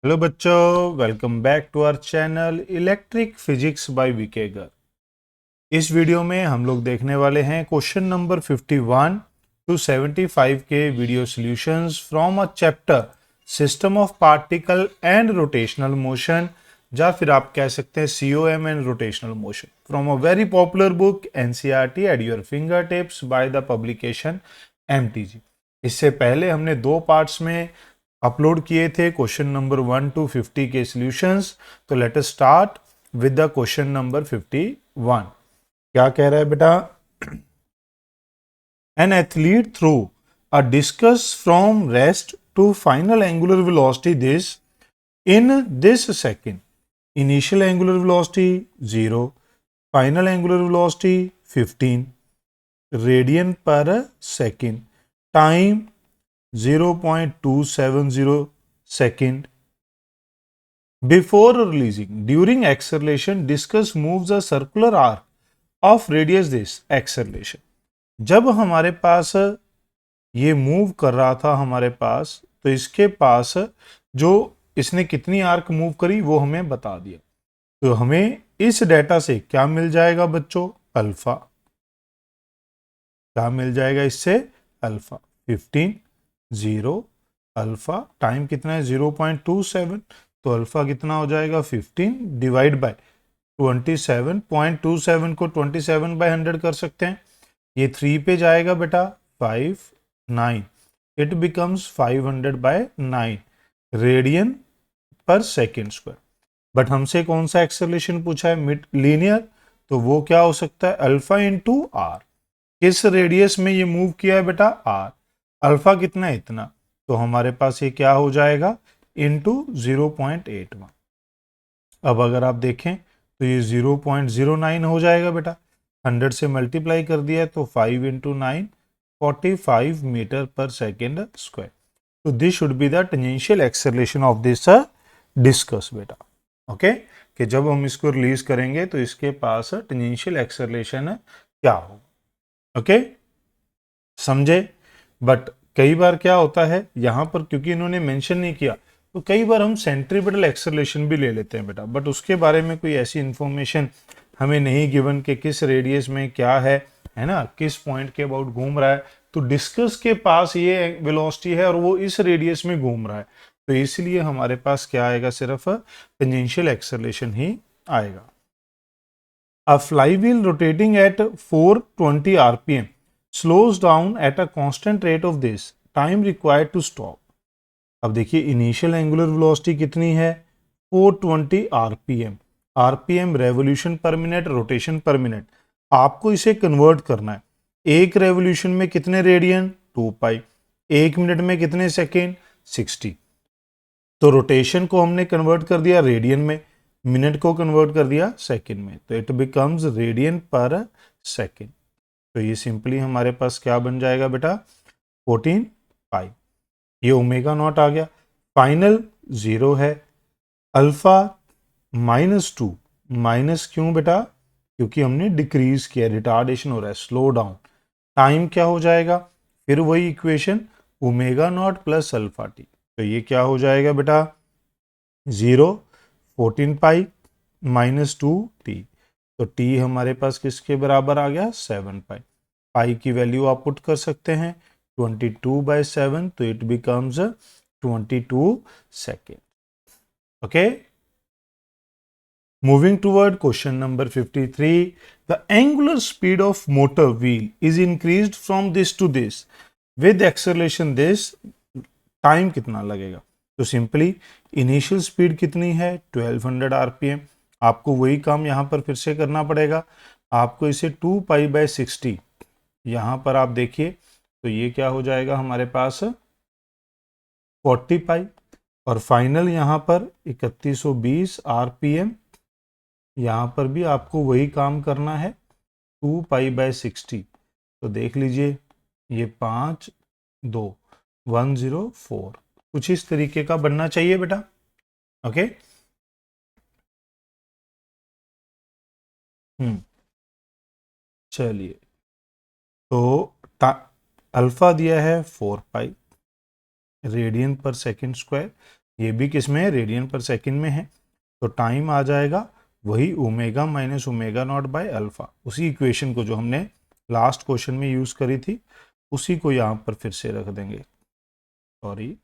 Hello बच्चों, welcome back to our channel electric physics by विकेगर। इस वीडियो में हम लोग देखने वाले हैं क्वेश्चन नंबर 51 टू 75 के video solutions from a chapter system of particle and rotational motion, या फिर आप कह सकते हैं COM and rotational motion, from a very popular book NCERT at your finger tips by the publication MTG। इससे पहले हमने दो पार्ट्स में अपलोड किए थे क्वेश्चन नंबर 1 टू 50 के सॉल्यूशंस। तो let us start with the question number 51। क्या कह रहा है बेटा? An athlete threw a discus from rest to final angular velocity this in this second. Initial angular velocity 0, final angular velocity 15 radian per second, time 0.270 second. Before releasing, during acceleration, discus moves a circular arc of radius this acceleration. जब हमारे पास ये move कर रहा था हमारे पास, तो इसके पास जो इसने कितनी आर्क मूव करी वो हमें बता दिया। तो हमें इस डेटा से क्या मिल जाएगा बच्चों? अल्फा। क्या मिल जाएगा इससे? अल्फा 15, 0, अल्फा टाइम कितना है 0.27, तो अल्फा कितना हो जाएगा 15 डिवाइड बाय 27.27 को 27/100 कर सकते हैं। ये 3 पे जाएगा बेटा 5, 9, इट बिकम्स 500/9 रेडियन पर सेकेंड स्क्वायर। बट हमसे कौन सा एक्सेलरेशन पूछा है? मिड लीनियर, तो वो क्या हो सकता है? Alpha into R. किस रेडियस में ये मूव किया है बेटा? आर। अल्फा कितना है? इतना। तो हमारे पास ये क्या हो जाएगा? इंटू 0.81। अब अगर आप देखें तो ये 0.09 हो जाएगा बेटा। 100 से मल्टीप्लाई कर दिया है तो 5 इंटू 9 45 मीटर पर सेकेंड स्क्वायर। तो this should be the tangential acceleration of this discuss बेटा। ओके, कि जब हम इसको रिलीज करेंगे तो इसके पास टेंजेंशियल एक्सेलरेशन क्या होगा। ओके, समझे? बट कई बार क्या होता है यहां पर, क्योंकि इन्होंने मेंशन नहीं किया, तो कई बार हम सेंट्रीपिटल एक्सेलरेशन भी ले लेते हैं बेटा, बट उसके बारे में कोई ऐसी इंफॉर्मेशन हमें नहीं गिवन कि किस रेडियस में क्या है ना, किस पॉइंट के अबाउट घूम रहा है। तो डिस्कस के पास ये वेलोसिटी है और वो इस रेडियस में घूम रहा है, तो इसलिए हमारे पास क्या आएगा? सिर्फ टेंजेंशियल एक्सेलरेशन ही आएगा। A flywheel rotating at 420 rpm slows down at a constant rate of this time required to stop. अब देखिए इनिशियल एंगुलर वेलोसिटी कितनी है? 420 आरपीएम। आरपीएम रेवोल्यूशन पर मिनट, रोटेशन पर मिनट। आपको इसे कन्वर्ट करना है। एक रेवोल्यूशन में कितने रेडियन? 2 पाई। एक मिनट में कितने सेकेंड? 60। तो रोटेशन को हमने कन्वर्ट कर दिया रेडियन में, मिनट को कन्वर्ट कर दिया सेकंड में, तो it becomes radian per second. तो ये सिंपली हमारे पास क्या बन जाएगा बेटा? 14 पाई। ये ओमेगा नॉट आ गया। फाइनल 0 है। अल्फा -2, माइनस क्यों बेटा? क्योंकि हमने डिक्रीज किया, रिटार्डेशन हो रहा है, स्लो डाउन। टाइम क्या हो जाएगा? फिर वही equation, omega naught plus alpha T. तो ये क्या हो जाएगा बेटा? 0, 14 पाई -2t। तो t हमारे पास किसके बराबर आ गया? 7 पाई। पाई की वैल्यू आप पुट कर सकते हैं 22/7, तो it becomes 22 second. Okay, moving toward question number 53, the angular speed of motor wheel is increased from this to this with acceleration this, time कितना लगेगा? तो सिंपली इनिशियल स्पीड कितनी है? 1200 आरपीएम। आपको वही काम यहां पर फिर से करना पड़ेगा। आपको इसे 2 पाई/60 यहां पर आप देखिए, तो ये क्या हो जाएगा हमारे पास? 40 पाई। और फाइनल यहां पर 3120 आरपीएम। यहां पर भी आपको वही काम करना है, 2 पाई/60। तो देख लीजिए, ये 5, 2, 104 कुछ इस तरीके का बनना चाहिए बेटा। ओके, चलिए, तो अल्फा दिया है 4 पाई रेडियन पर सेकेंड स्क्वायर, ये भी किस में है, रेडियन पर सेकंड में है। तो टाइम आ जाएगा वही omega minus omega naught by alpha, उसी इक्वेशन को जो हमने लास्ट क्वेश्चन में यूज करी थी उसी को यहाँ पर फिर से रख देंगे। सॉरी,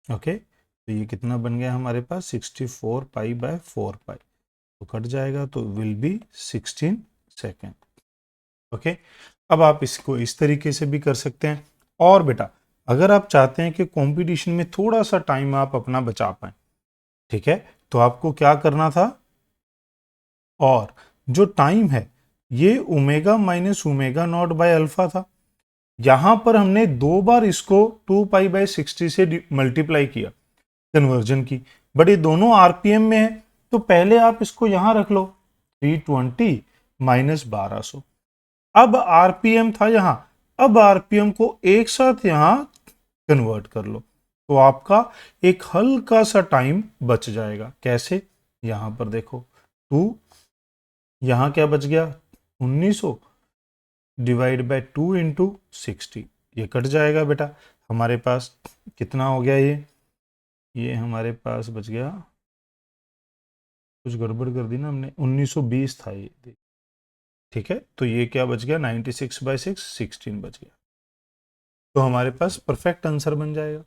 ओके, तो ये कितना बन गया हमारे पास 64 पाई बाय 4 पाई, तो कट जाएगा तो विल बी 16 सेकेंड। ओके, अब आप इसको इस तरीके से भी कर सकते हैं। और बेटा अगर आप चाहते हैं कि कंपटीशन में थोड़ा सा टाइम आप अपना बचा पाए, ठीक है, तो आपको क्या करना था, और जो टाइम है ये omega minus omega naught by alpha था, यहां पर हमने 2 बार इसको 2 पाई बाय 60 से मल्टीप्लाई किया कन्वर्जन की, बट ये दोनों आरपीएम में है, तो पहले आप इसको यहां रख लो 320 माइनस 1200। अब आरपीएम था यहां, अब आरपीएम को एक साथ यहां कन्वर्ट कर लो, तो आपका एक हल्का सा टाइम बच जाएगा। कैसे, यहां पर देखो 2, यहां क्या बच गया 1900 डिवाइड बाय 2 इंटू 60, ये कट जाएगा बेटा, हमारे पास कितना हो गया, ये हमारे पास बच गया, कुछ गड़बड़ कर दी ना हमने, 1920 था ये, ठीक है, तो ये क्या बच गया 96 बाय 6, 16 बच गया, तो हमारे पास परफेक्ट आंसर बन जाएगा।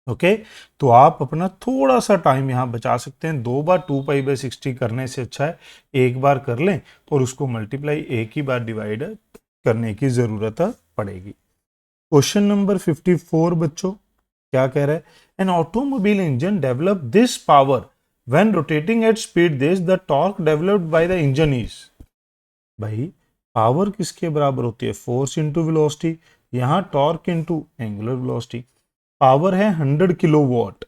ओके, तो आप अपना थोड़ा सा टाइम यहाँ बचा सकते हैं, 2 बार 2 पाई बाय 60 करने से अच्छा है एक बार कर लें और उसको मल्टीप्लाई एक ही बार डिवाइड करने की जरूरत पड़ेगी। क्वेश्चन नंबर 54 बच्चों क्या कह रहा है, an automobile engine develop this power when rotating at speed this, the torque developed by the engine is. भाई पावर किसके बराबर होती है, फोर्स इंटू वेलोसिटी, यहाँ torque into angular velocity. Power है 100 किलोवाट,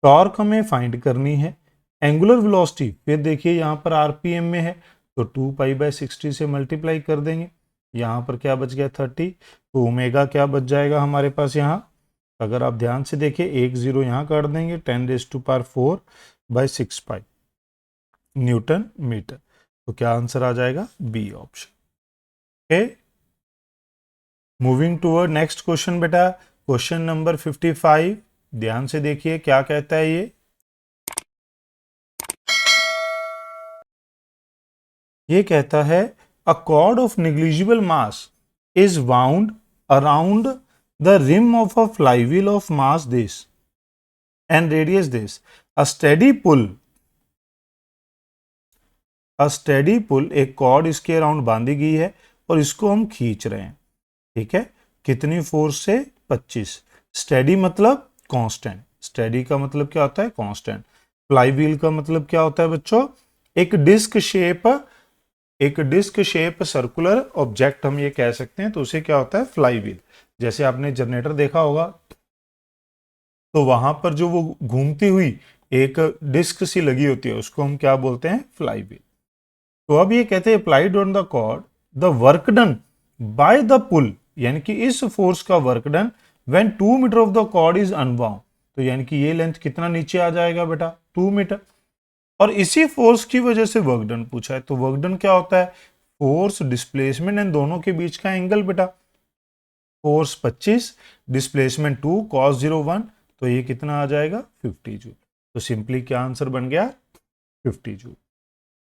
टॉर्क हमें फाइंड करनी है, एंगुलर वेलोसिटी फिर देखिए यहाँ पर आरपीएम में है, तो 2 पाई बाय 60 से मल्टीप्लाई कर देंगे, यहाँ पर क्या बच गया 30, तो ओमेगा क्या बच जाएगा हमारे पास यहाँ, अगर आप ध्यान से देखिए एक जीरो यहाँ काट देंगे, 10⁴ बाय 6 पाई न्यूटन मीटर, तो क्या आंसर आ जाएगा, B option. Okay, moving toward next question बेटा, क्वेश्चन नंबर 55, ध्यान से देखिए क्या कहता है ये कहता है a cord of negligible mass is wound around the rim of a flywheel of mass this and radius this, a steady pull एक कॉर्ड इसके अराउंड बांधी गई है और इसको हम खींच रहे हैं, ठीक है, कितनी फोर्स से, 25। स्टेडी मतलब कांस्टेंट, स्टेडी का मतलब क्या होता है, कांस्टेंट। फ्लाईव्हील का मतलब क्या होता है बच्चों, एक डिस्क शेप सर्कुलर ऑब्जेक्ट हम ये कह सकते हैं, तो उसे क्या होता है, फ्लाईव्हील। जैसे आपने जनरेटर देखा होगा, तो वहां पर जो वो घूमती हुई एक डिस्क सी लगी होती है उसको हम क्या बोलते हैं, फ्लाईव्हील। तो अब ये कहते हैं applied on the cord the work done by the pull, यानी कि इस फोर्स का work done when 2 meter of the cord is unbound, तो यानी कि ये लेंथ कितना नीचे आ जाएगा बेटा, 2 मीटर, और इसी फोर्स की वजह से वर्क डन पूछा है, तो वर्क डन क्या होता है, फोर्स डिस्प्लेसमेंट इन दोनों के बीच का एंगल बेटा, फोर्स 25 डिस्प्लेसमेंट 2 cos 0 1, तो ये कितना आ जाएगा 50 जूल, तो सिंपली क्या आंसर बन गया 50 जूल।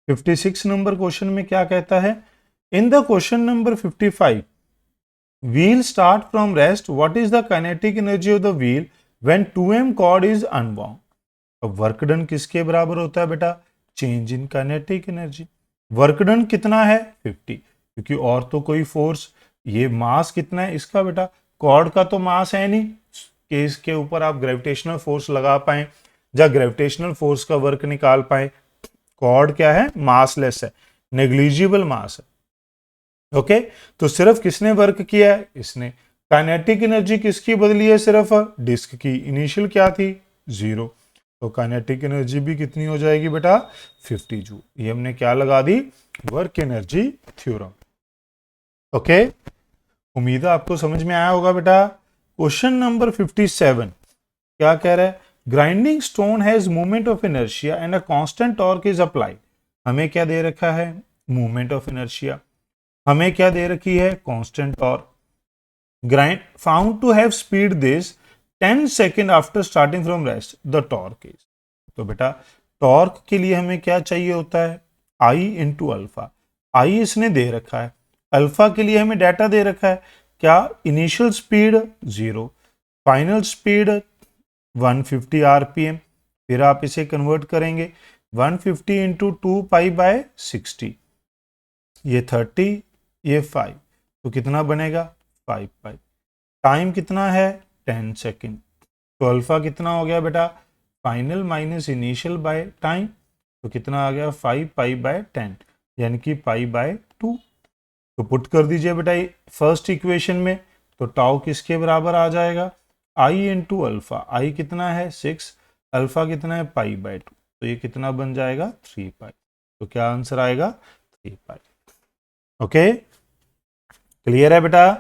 56 नंबर क्वेश्चन में क्या कहता है, in the question number 55 wheel start from rest, what is the kinetic energy of the wheel when 2m cord is unbound. अब वर्क डन किसके बराबर होता है बेटा, change in kinetic energy. Work done कितना है 50, क्योंकि और तो कोई फोर्स, ये मास कितना है इसका बेटा, कॉर्ड का तो मास है नहीं कि इसके ऊपर आप ग्रेविटेशनल फोर्स लगा पाए या ग्रेविटेशनल फोर्स का वर्क निकाल पाए, कॉर्ड क्या है, मासलेस है, नेग्लिजिबल मास है। ओके, तो सिर्फ किसने वर्क किया है, इसने। काइनेटिक एनर्जी किसकी बदली है, सिर्फ डिस्क की, इनिशियल क्या थी 0, तो काइनेटिक एनर्जी भी कितनी हो जाएगी बेटा 50 जूल। ये हमने क्या लगा दी, वर्क एनर्जी थ्योरम। ओके, उम्मीद है आपको समझ में आया होगा बेटा। क्वेश्चन नंबर 57 क्या कह रहा है, grinding stone has movement of inertia and a constant torque is applied. हमें क्या दे रखा है, मूवमेंट ऑफ इनर्शिया, हमें क्या दे रखी है, constant torque. Grind found to have speed this 10 second after starting from rest the torque is. तो बेटा टॉर्क के लिए हमें क्या चाहिए होता है, आई इंटू अल्फा। आई इसने दे रखा है, अल्फा के लिए हमें डाटा दे रखा है क्या, initial speed 0, final speed 150 RPM. फिर आप इसे कन्वर्ट करेंगे 150 इंटू 2 पाई/60, ये 30, ये 5, तो कितना बनेगा 5 पाई। टाइम कितना है 10 सेकेंड, तो अल्फा कितना हो गया बेटा, final minus initial by time, तो कितना आ गया 5 पाई/10 यानी कि पाई/2। तो पुट कर दीजिए बेटा फर्स्ट इक्वेशन में, तो टाउ किसके बराबर आ जाएगा, आई इंटू अल्फा। आई कितना है 6, अल्फा कितना है पाई/2, तो ये कितना बन जाएगा 3 पाई। तो क्या आंसर आएगा 3 पाई। ओके क्लियर है बेटा।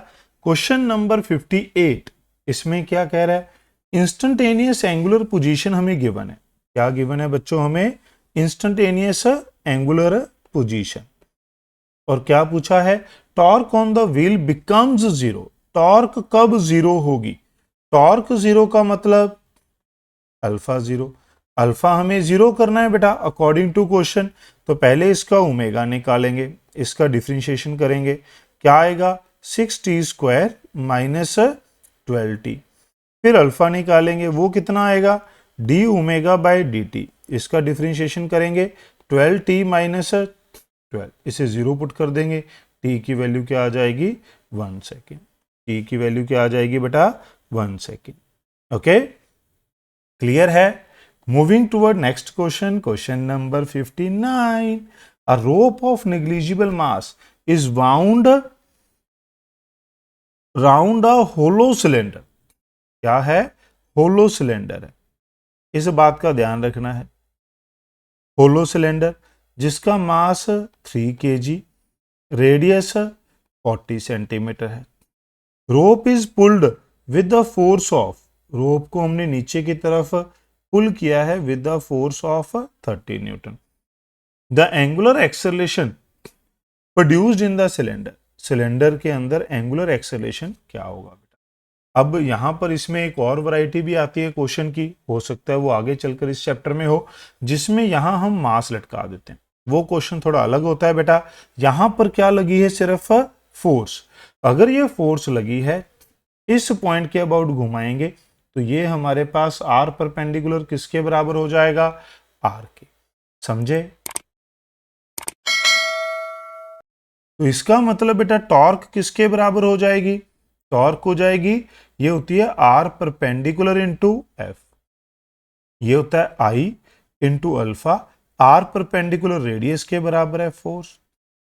क्वेश्चन नंबर 58, इसमें क्या कह रहा है, इंस्टेंटेनियस एंगुलर पोजीशन हमें गिवन है। क्या गिवन है बच्चों, हमें इंस्टेंटेनियस एंगुलर पोजीशन। और क्या पूछा है, torque on the wheel becomes 0। Torque कब 0 होगी, टॉर्क 0 का मतलब अल्फा 0। अल्फा हमें 0 करना है बेटा अकॉर्डिंग टू क्वेश्चन, तो पहले इसका ओमेगा निकालेंगे, इसका डिफरेंशिएशन करेंगे, क्या आएगा 6t² माइनस 12t। फिर अल्फा निकालेंगे, वो कितना आएगा D omega by D T, इसका डिफरेंशिएशन करेंगे 12t माइनस 12, इसे 0 पुट कर देंगे, t की वैल्यू क्या आ जाएगी 1 सेकेंड, t की वैल्यू क्या आ जाएगी बेटा 1 सेकेंड। ओके क्लियर है। Moving toward next question, question number 59, a rope of negligible mass is wound round a hollow cylinder. क्या है, होलो सिलेंडर है, इस बात का ध्यान रखना है। होलो सिलेंडर जिसका मास 3 kg, रेडियस 40 सेंटीमीटर है। Rope is pulled with the force of, rope को हमने नीचे की तरफ पुल किया है with the force of 30 newton. The angular acceleration produced in the cylinder, cylinder के अंदर एंगुलर एक्सेलरेशन क्या होगा बेटा। अब यहां पर इसमें एक और वैरायटी भी आती है क्वेश्चन की, हो सकता है वो आगे चलकर इस चैप्टर में हो, जिसमें यहां हम मास लटका देते हैं। वो क्वेश्चन थोड़ा अलग होता है बेटा। यहां पर क्या लगी है, सिर्फ फोर्स। अगर ये फोर्स लगी है, इस पॉइंट के अबाउट घुमाएंगे, तो ये हमारे पास आर परपेंडिकुलर किसके बराबर हो जाएगा, आर के। समझे। तो इसका मतलब बेटा टॉर्क किसके बराबर हो जाएगी, टॉर्क हो जाएगी, ये होती है आर परपेंडिकुलर इंटू एफ, ये होता है I into alpha, R perpendicular radius के बराबर है force.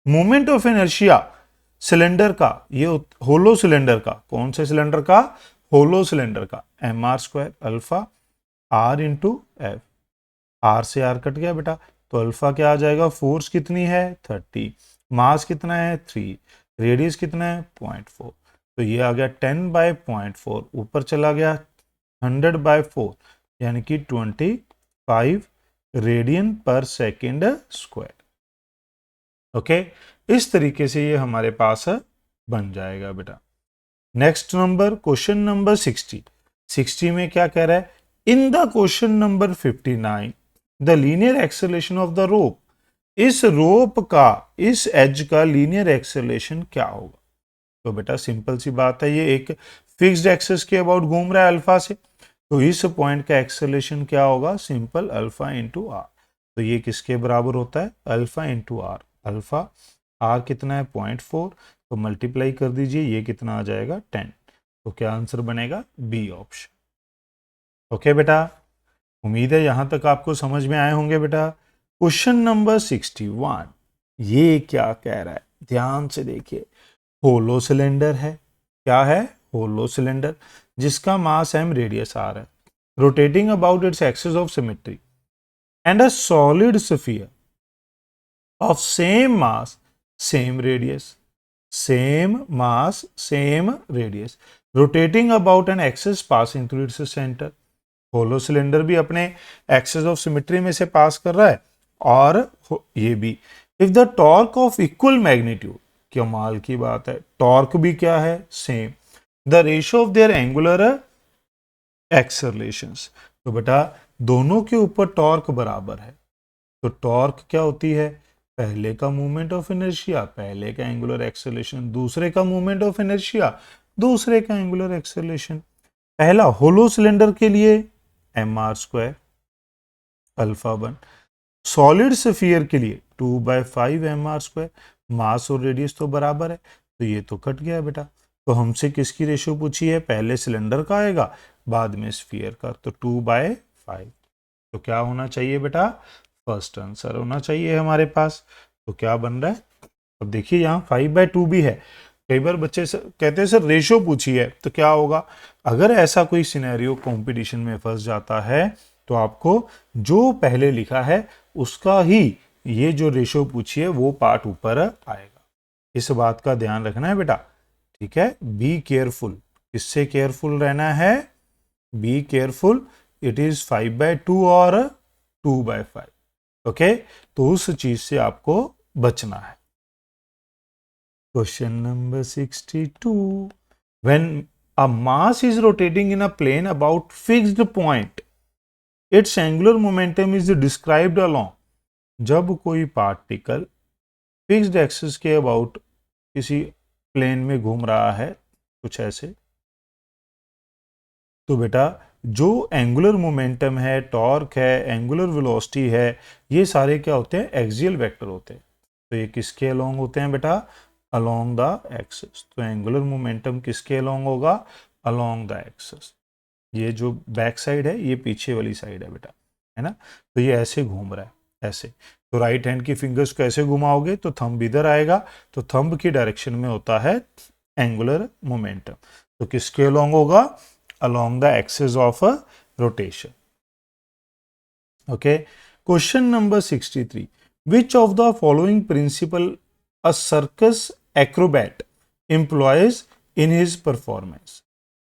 Moment of inertia cylinder का, ये होलो सिलेंडर का, कौन से सिलेंडर का, होलो सिलेंडर का, mr² alpha R into F. R से आर कट गया बेटा, तो अल्फा क्या आ जाएगा, फोर्स कितनी है 30, मास कितना है 3, रेडियस कितना है 0.4, तो ये आ गया 10/0.4, ऊपर चला गया 100/4 यानी कि 25 रेडियन पर सेकेंड स्क्वायर। ओके इस तरीके से ये हमारे पास बन जाएगा बेटा। नेक्स्ट नंबर क्वेश्चन नंबर 60 में क्या कह रहा है, in the question number 59 the linear acceleration of the rope, इस रोप का, इस एज का लीनियर एक्सेलरेशन क्या होगा। तो बेटा सिंपल सी बात है, ये एक फिक्स्ड एक्सेस के अबाउट घूम रहा है अल्फा से, तो इस पॉइंट का एक्सेलरेशन क्या होगा, सिंपल अल्फा इंटू आर। तो ये किसके बराबर होता है, alpha into R. Alpha R कितना है 0.4, तो मल्टीप्लाई कर दीजिए, ये कितना आ जाएगा 10, तो क्या आंसर बनेगा बी ऑप्शन। ओके बेटा उम्मीद है यहां तक आपको समझ में आए होंगे बेटा। क्वेश्चन नंबर 61, ये क्या कह रहा है, ध्यान से देखिए। होलो सिलेंडर है, क्या है, होलो सिलेंडर जिसका मास m, रेडियस r है, rotating about its axis of symmetry and a solid sphere of same mass same radius, same mass same radius rotating about an axis passing through its center। Hollow cylinder भी अपने axis of symmetry में से पास कर रहा है, और ये भी। If the torque of equal magnitude, कमाल की बात है, टॉर्क भी क्या है same, the ratio of their angular accelerations. तो बेटा दोनों के ऊपर टॉर्क बराबर है, तो टॉर्क क्या होती है, पहले का मोमेंट ऑफ इनर्शिया, पहले का एंगुलर एक्सेलरेशन, दूसरे का मोमेंट ऑफ इनर्शिया, दूसरे का एंगुलर एक्सेलरेशन। पहला होलो सिलेंडर के लिए mr² अल्फा 1, सॉलिड स्फीयर के लिए 2/5 mr²। मास और रेडियस तो बराबर है, तो ये तो कट गया बेटा। तो हमसे किसकी रेशियो पूछी है, पहले सिलेंडर का आएगा, बाद में स्फीयर का, तो 2/5। तो क्या होना चाहिए बेटा, फर्स्ट आंसर होना चाहिए हमारे पास। तो क्या बन रहा है, अब देखिए यहाँ 5/2 भी है। कई बार बच्चे कहते हैं सर रेशियो पूछी है, तो क्या होगा, अगर ऐसा कोई सिनेरियो कंपटीशन में फंस जाता है तो आपको जो पहले लिखा है उसका ही ये जो रेशियो पूछी है वो पार्ट ऊपर आएगा। इस बात का ध्यान रखना है बेटा, ठीक है। बी केयरफुल, किससे केयरफुल रहना है, बी केयरफुल, इट इज 5/2 और 2/5। ओके, तो उस चीज से आपको बचना है। Question number 62, when a mass is rotating in a plane about fixed point, its angular momentum is described along। जब कोई पार्टिकल फिक्स्ड एक्सिस के अबाउट किसी प्लेन में घूम रहा है, कुछ ऐसे, तो बेटा जो एंगुलर मोमेंटम है, टॉर्क है, एंगुलर वेलोसिटी है, ये सारे क्या होते हैं, एक्सियल वेक्टर होते हैं। तो ये किसके अलोंग होते हैं बेटा, अलोंग द एक्सिस। तो एंगुलर मोमेंटम किसके अलोंग होगा, अलोंग द एक्सिस। ये जो बैक साइड है ये पीछे वाली साइड है बेटा, है ना। तो ये ऐसे घूम रहा है, ऐसे। तो राइट हैंड की फिंगर्स को ऐसे घुमाओगे तो थंब इधर आएगा, तो थंब की डायरेक्शन में होता है एंगुलर मोमेंटम। तो किसके अलोंग होगा, along the axis of a rotation. Okay, question number 63, which of the following principle a circus acrobat employs in his performance।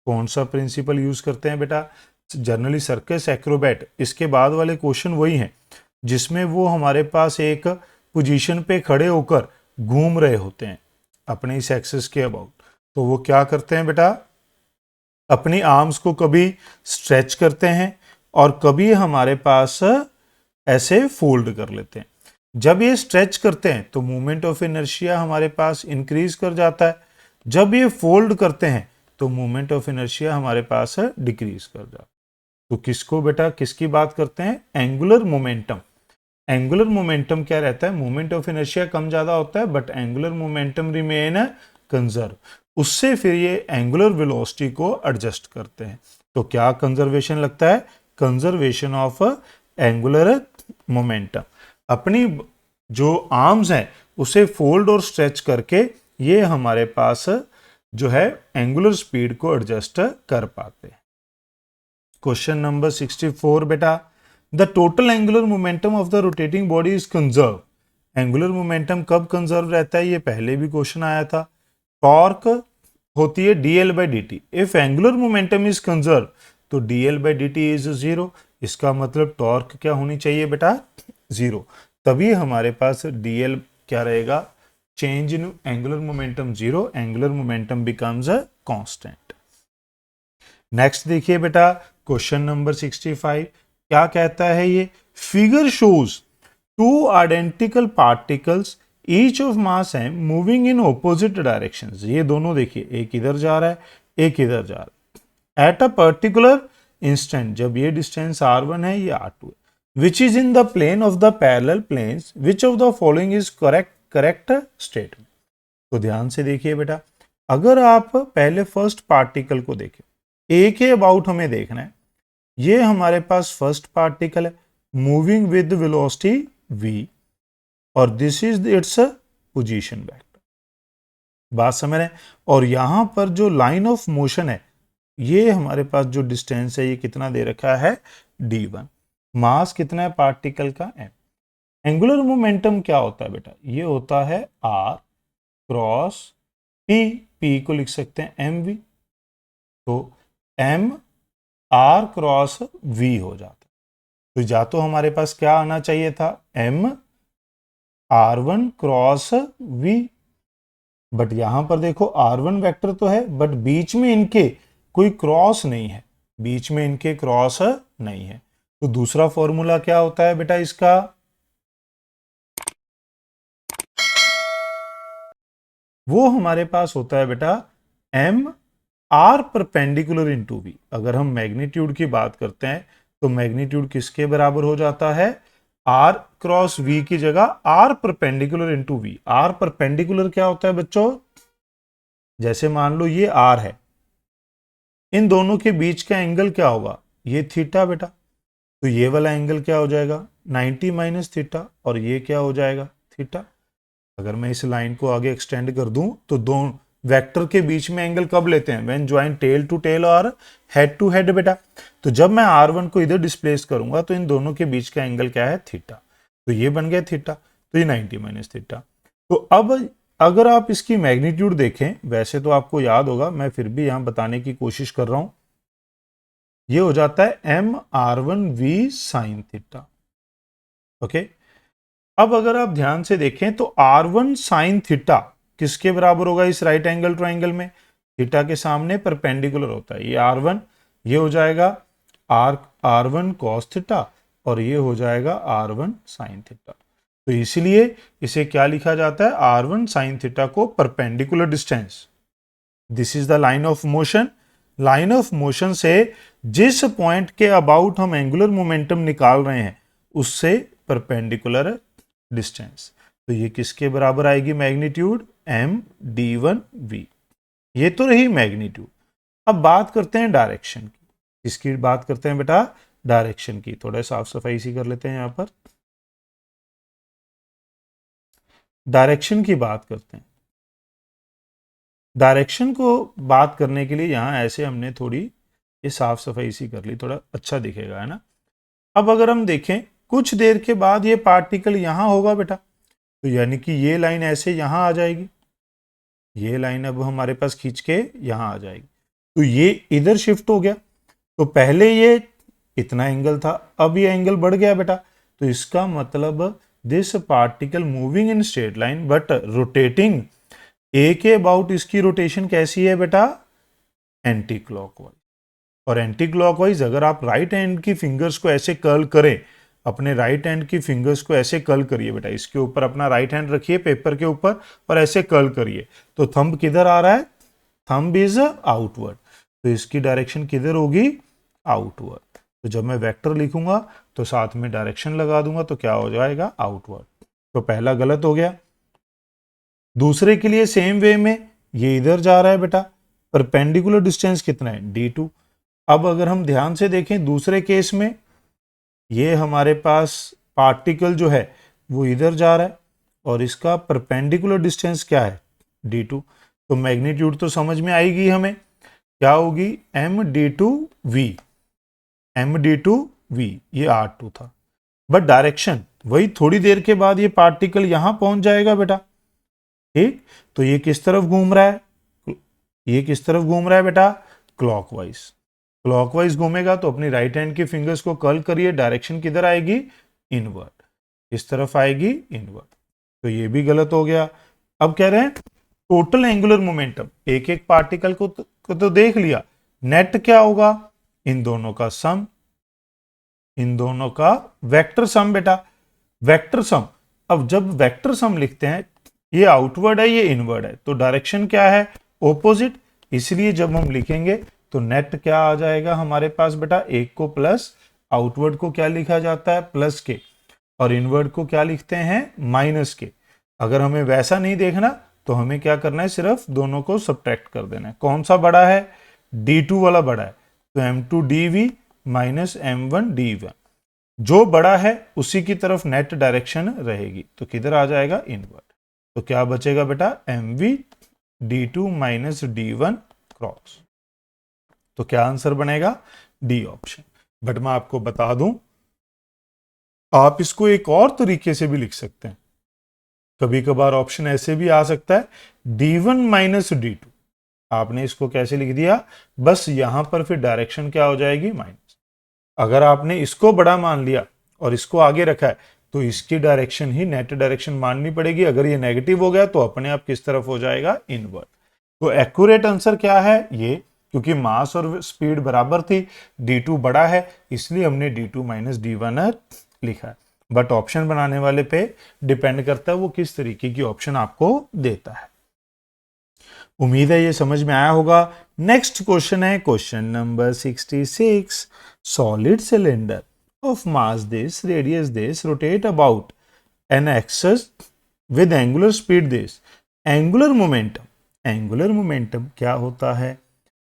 कौन सा प्रिंसिपल यूज करते हैं बेटा, जनरली सर्कस एक्रोबैट, इसके बाद वाले क्वेश्चन वही हैं जिसमें वो हमारे पास एक पोजीशन पे खड़े होकर घूम रहे होते हैं अपने इस एक्सिस के अबाउट। तो वो क्या करते हैं बेटा, अपनी आर्म्स को कभी स्ट्रेच करते हैं और कभी हमारे पास ऐसे फोल्ड कर लेते हैं। जब ये स्ट्रेच करते हैं तो मोमेंट ऑफ इनर्शिया हमारे पास इंक्रीज कर जाता है, जब ये फोल्ड करते हैं तो मोमेंट ऑफ इनर्शिया हमारे पास डिक्रीज कर जाता है। तो किसको बेटा, किसकी बात करते हैं, एंगुलर मोमेंटम। एंगुलर मोमेंटम क्या रहता है, मोमेंट ऑफ इनर्शिया कम ज्यादा होता है but angular momentum remain conserve. उससे फिर ये एंगुलर वेलोसिटी को एडजस्ट करते हैं। तो क्या कंजर्वेशन लगता है, कंजर्वेशन ऑफ एंगुलर मोमेंटम। अपनी जो आर्म्स हैं उसे फोल्ड और स्ट्रेच करके ये हमारे पास जो है एंगुलर स्पीड को एडजस्ट कर पाते हैं। क्वेश्चन नंबर 64 बेटा, the total angular momentum of the rotating body is conserve. Angular momentum कब कंजर्व रहता है, ये पहले भी क्वेश्चन आया था। टॉर्क होती है dl/dt। If angular momentum is conserve तो dl/dt इज 0। इसका मतलब टॉर्क क्या होनी चाहिए बेटा, 0। तभी हमारे पास dl क्या रहेगा, change in angular momentum 0, angular momentum becomes a constant. Next देखिए बेटा, क्वेश्चन नंबर 65 क्या कहता है, ये figure shows two identical particles each of mass है मूविंग इन ऑपोजिट डायरेक्शंस। ये दोनों देखिए, एक इधर जा रहा है, एक इधर जा रहा है। एट अ पर्टिकुलर इंस्टेंट, जब ये डिस्टेंस r1 है, ये r2 है, which is in the plane of the parallel planes, which of the following is correct statement. तो ध्यान से देखिए बेटा, अगर आप पहले फर्स्ट पार्टिकल को देखें, ए के अबाउट हमें देखना है। ये हमारे पास फर्स्ट पार्टिकल है मूविंग विद वेलोसिटी v और this is its position vector. बात समझ रहे हैं। और यहां पर जो लाइन ऑफ मोशन है, ये हमारे पास जो डिस्टेंस है ये कितना दे रखा है, d1। मास कितना है पार्टिकल का, m। एंगुलर मोमेंटम क्या होता है बेटा, ये होता है r क्रॉस p, p को लिख सकते हैं mv। तो m r क्रॉस v हो जाता है। तो या तो हमारे पास क्या आना चाहिए था, m r1 cross v, but यहां पर देखो R1 वेक्टर तो है, बट बीच में इनके कोई क्रॉस नहीं है, बीच में इनके क्रॉस नहीं है। तो दूसरा फॉर्मूला क्या होता है बेटा इसका, वो हमारे पास होता है बेटा M R perpendicular into V. अगर हम मैग्नीट्यूड की बात करते हैं तो मैग्नीट्यूड किसके बराबर हो जाता है, आर क्रॉस वी की जगह R perpendicular into V. R perpendicular क्या होता है बच्चों, जैसे मान लो ये आर है, इन दोनों के बीच का एंगल क्या होगा, ये थीटा बेटा। तो ये वाला एंगल क्या हो जाएगा 90 माइनस थीटा, और ये क्या हो जाएगा थीटा। अगर मैं इस लाइन को आगे एक्सटेंड कर दूं तो दोनों वेक्टर के बीच में एंगल कब लेते हैं, when join tail to tail और हेड टू हेड बेटा। तो जब मैं R1 को इधर डिस्प्लेस करूंगा तो इन दोनों के बीच का एंगल क्या है थीटा, तो ये बन गया थीटा, तो ये 90 माइनस थीटा। तो अब अगर आप इसकी मैग्नीट्यूड देखें, वैसे तो आपको याद होगा, मैं फिर भी यहां बताने की कोशिश कर रहा हूं, ये हो जाता है MR1V साइन थीटा। ओके, अब अगर आप ध्यान से देखें तो R1 साइन थीटा किसके बराबर होगा इस राइट एंगल ट्राइंगल में, थीटा के सामने परपेंडिकुलर होता है। ये R1, ये हो जाएगा R1 cos थीटा, और ये हो जाएगा R1 साइन थीटा। तो इसलिए इसे क्या लिखा जाता है, R1 साइन थीटा को perpendicular distance, this is the line of motion. Line of motion से जिस पॉइंट के अबाउट हम एंगुलर मोमेंटम निकाल रहे हैं उससे परपेंडिकुलर डिस्टेंस। तो ये किसके बराबर आएगी मैग्नीट्यूड, M_d1V। ये तो रही मैग्नीट्यूड। अब बात करते हैं डायरेक्शन की। किसकी बात करते हैं बेटा, डायरेक्शन की। थोड़ा साफ सफाई सी कर लेते हैं यहां पर, डायरेक्शन की बात करते हैं। डायरेक्शन को बात करने के लिए यहां ऐसे हमने थोड़ी ये साफ सफाई सी कर ली, थोड़ा अच्छा दिखेगा, है ना। अब अगर हम देखें कुछ देर के बाद ये पार्टिकल यहां होगा बेटा, तो यानी कि ये लाइन ऐसे यहां आ जाएगी, ये लाइन अब हमारे पास खींच के यहां आ जाएगी, तो ये इधर शिफ्ट हो गया। तो पहले ये इतना एंगल था, अब ये एंगल बढ़ गया बेटा। तो इसका मतलब this particle moving in straight line but rotating A K about, इसकी रोटेशन कैसी है बेटा, एंटी क्लॉकवाइज। और एंटी क्लॉकवाइज अगर आप राइट हैंड की फिंगर्स को ऐसे कर्ल करें, अपने राइट हैंड की फिंगर्स को ऐसे कर्ल करिए बेटा, इसके ऊपर अपना राइट हैंड रखिए पेपर के ऊपर और ऐसे कर्ल करिए, तो थंब किधर आ रहा है, थंब इज आउटवर्ड, तो इसकी डायरेक्शन किधर होगी, आउटवर्ड। तो जब मैं वेक्टर लिखूंगा तो साथ में डायरेक्शन लगा दूंगा तो क्या हो जाएगा, आउटवर्ड। तो पहला गलत हो गया। दूसरे के लिए सेम वे में ये इधर जा रहा है बेटा, परपेंडिकुलर डिस्टेंस कितना है, d2। अब अगर हम ध्यान से देखें दूसरे केस में, ये हमारे पास पार्टिकल जो है वो इधर जा रहा है और इसका परपेंडिकुलर डिस्टेंस क्या है, d2। तो मैग्नीट्यूड तो समझ में आएगी हमें, क्या होगी, M_d2V, M_d2V, ये R2 था। बट डायरेक्शन वही, थोड़ी देर के बाद ये पार्टिकल यहां पहुंच जाएगा बेटा, ठीक। तो ये किस तरफ घूम रहा है, ये किस तरफ घूम रहा है बेटा, क्लॉकवाइज। क्लॉकवाइज घूमेगा तो अपनी राइट हैंड की फिंगर्स को कर्ल करिए, डायरेक्शन किधर आएगी, इनवर्ड, इस तरफ आएगी इनवर्ड। तो ये भी गलत हो गया। अब कह रहे हैं टोटल एंगुलर मोमेंटम, एक एक पार्टिकल को तो देख लिया, नेट क्या होगा, इन दोनों का सम, इन दोनों का वेक्टर सम बेटा, वेक्टर सम। अब जब वेक्टर सम लिखते हैं, ये आउटवर्ड है ये इनवर्ड है, तो डायरेक्शन क्या है, ओपोजिट। इसलिए जब हम लिखेंगे तो नेट क्या आ जाएगा हमारे पास बेटा, एक को प्लस, आउटवर्ड को क्या लिखा जाता है, प्लस के, और इनवर्ड को क्या लिखते हैं, माइनस के। अगर हमें वैसा नहीं देखना तो हमें क्या करना है, सिर्फ दोनों को सब्ट्रैक्ट कर देना है। कौन सा बड़ा है, d2 वाला बड़ा है, तो M2dV माइनस M1d1, जो बड़ा है उसी की तरफ नेट डायरेक्शन रहेगी, तो किधर आ जाएगा, इनवर्ड। तो क्या बचेगा बेटा, MV_d2 माइनस d1 क्रॉस। तो क्या आंसर बनेगा, डी ऑप्शन। बट मैं आपको बता दूं, आप इसको एक और तरीके से भी लिख सकते हैं। कभी कभार ऑप्शन ऐसे भी आ सकता है, d1 माइनस d2। आपने इसको कैसे लिख दिया, बस यहां पर फिर डायरेक्शन क्या हो जाएगी, माइनस। अगर आपने इसको बड़ा मान लिया और इसको आगे रखा है, तो इसकी डायरेक्शन ही नेट डायरेक्शन माननी पड़ेगी। अगर ये नेगेटिव हो गया तो अपने आप किस तरफ हो जाएगा, इनवर्ट। तो एक्यूरेट आंसर क्या है ये, क्योंकि मास और स्पीड बराबर थी, d2 बड़ा है इसलिए हमने d2 माइनस d1 लिखा है। बट ऑप्शन बनाने वाले पे डिपेंड करता है वो किस तरीके की ऑप्शन आपको देता है। उम्मीद है ये समझ में आया होगा। नेक्स्ट क्वेश्चन है question number 66। Solid cylinder of mass this radius this rotate about an axis with angular speed this. Angular momentum क्या होता है?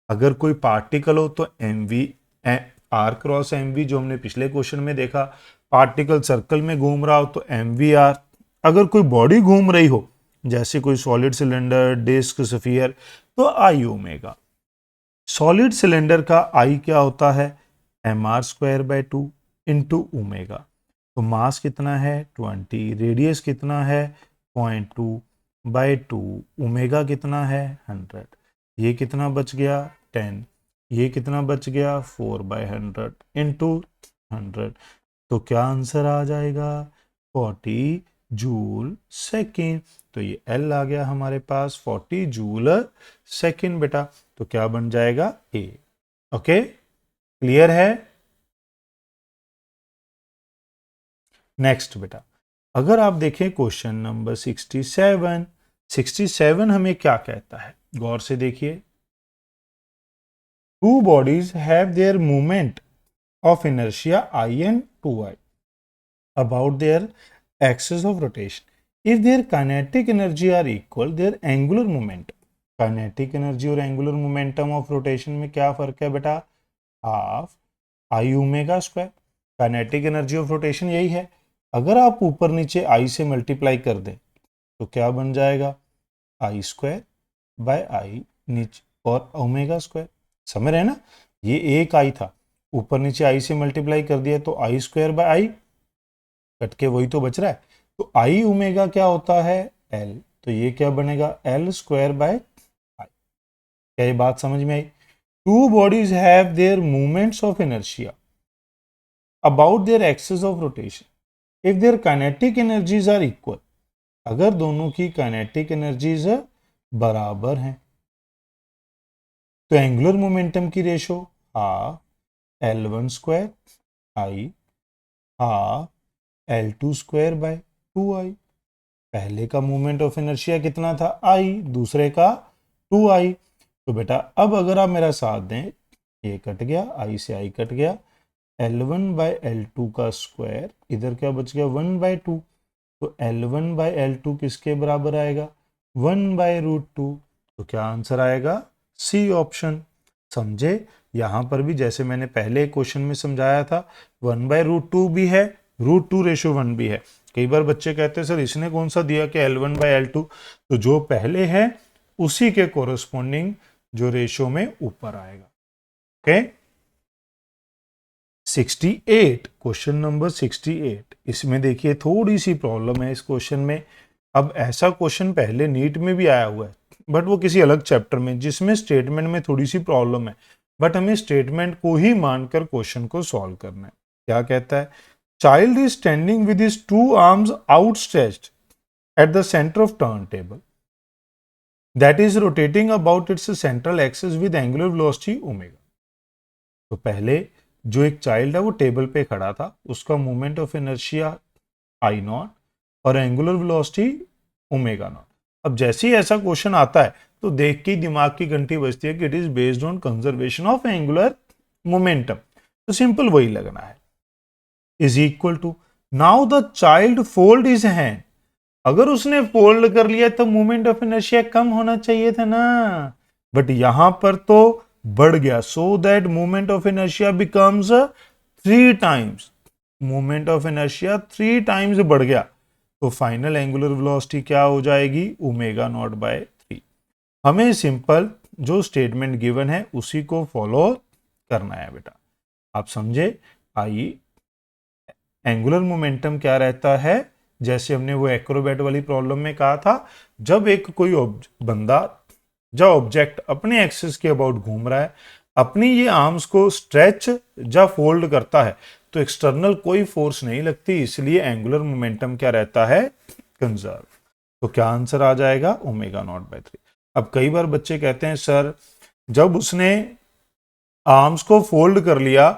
अगर कोई पार्टिकल हो तो mv r क्रॉस mv, जो हमने पिछले क्वेश्चन में देखा, पार्टिकल सर्कल में घूम रहा हो तो mvr। अगर कोई बॉडी घूम रही हो जैसे कोई सॉलिड सिलेंडर, डिस्क, स्फीयर, तो आई ओमेगा। सॉलिड सिलेंडर का आई क्या होता है? mr²/2 into omega. तो मास कितना है 20, रेडियस कितना है 0.2/2, ओमेगा कितना है 100। ये कितना बच गया 10, ये कितना बच गया 4/100 इंटू 100। तो क्या आंसर आ जाएगा 40 जूल सेकेंड। तो ये L आ गया हमारे पास 40 जूल सेकेंड बेटा। तो क्या बन जाएगा A। ओके, क्लियर है? नेक्स्ट बेटा, अगर आप देखें क्वेश्चन नंबर 67 हमें क्या कहता है, गौर से देखिए। To bodies have there movement of inertia I and 2I about their axis of rotation. If their kinetic energy are equal, their angular momentum, kinetic energy और angular momentum of rotation में क्या फर्क है बेटा? Half I omega square. Kinetic energy of rotation यही है। अगर आप ऊपर नीचे I से मल्टीप्लाई कर दें तो क्या बन जाएगा I²/I नीचे और ओमेगा स्क्वायर। समझ रहे हैं ना? ये एक I था, ऊपर नीचे I से मल्टीप्लाई कर दिया तो I²/I, कट के वही तो बच रहा है। तो I ओमेगा क्या होता है L, तो ये क्या बनेगा L²/I। क्या ये बात समझ में आई? Two bodies have their movements of inertia about their axis of rotation if their kinetic energies are equal. अगर दोनों की काइनेटिक एनर्जीज बराबर हैं तो एंगुलर मोमेंटम की ratio half L1²I half L2²/2I। पहले का मोमेंट ऑफ इनर्शिया कितना था I, दूसरे का 2I। तो बेटा अब अगर आप मेरा साथ दें, ये कट गया, I से I कट गया, L1/L2 का स्क्वायर, इधर क्या बच गया 1/2। तो L1/L2 किसके बराबर आएगा 1/√2। तो क्या आंसर आएगा सी ऑप्शन। समझे? यहां पर भी जैसे मैंने पहले क्वेश्चन में समझाया था 1/√2 भी है, √2 रेशो 1 भी है। कई बार बच्चे कहते हैं सर इसने कौन सा दिया कि L1/L2, तो जो पहले है उसी के कोरस्पॉन्डिंग जो रेशो में ऊपर आएगा। Okay, 68, question number 68। इसमें देखिए थोड़ी सी प्रॉब्लम है इस क्वेश्चन में। अब ऐसा क्वेश्चन पहले नीट में भी आया हुआ है, बट वो किसी अलग चैप्टर में, जिसमें स्टेटमेंट में थोड़ी सी प्रॉब्लम है, बट हमें स्टेटमेंट को ही मानकर क्वेश्चन को सॉल्व करना है। क्या कहता है? Child is standing with his 2 arms outstretched at the centre of turn table that is rotating about it's central axis with angular velocity omega. तो पहले जो एक चाइल्ड है वो टेबल पे खड़ा था, उसका मोमेंट ऑफ इनर्शिया I0 और एंगुलर वेलोसिटी ओमेगा0। अब जैसे ही ऐसा क्वेश्चन आता है तो देख के दिमाग की घंटी बजती है कि it is based on conservation of angular momentum. तो सिंपल वही लगना है, is equal to, now the child fold his hand. अगर उसने फोल्ड कर लिया तो मोमेंट ऑफ इनर्शिया कम होना चाहिए था ना, बट यहां पर तो बढ़ गया, so that moment of inertia becomes 3 times. Moment of inertia 3 times बढ़ गया, तो फाइनल एंगुलर वेलोसिटी क्या हो जाएगी ओमेगा0/3। हमें सिंपल जो स्टेटमेंट गिवन है उसी को फॉलो करना है बेटा। आप समझे? आई एंगुलर मोमेंटम क्या रहता है, जैसे हमने वो एक्रोबैट वाली प्रॉब्लम में कहा था, जब एक कोई बंदा जब ऑब्जेक्ट अपने एक्सिस के अबाउट घूम रहा है, अपनी ये आर्म्स को स्ट्रेच या फोल्ड करता है, तो एक्सटर्नल कोई फोर्स नहीं लगती, इसलिए एंगुलर मोमेंटम क्या रहता है, कंजर्व। तो क्या आंसर आ जाएगा, ओमेगा नॉट बाय 3। अब कई बार बच्चे कहते हैं सर जब उसने आर्म्स को फोल्ड कर लिया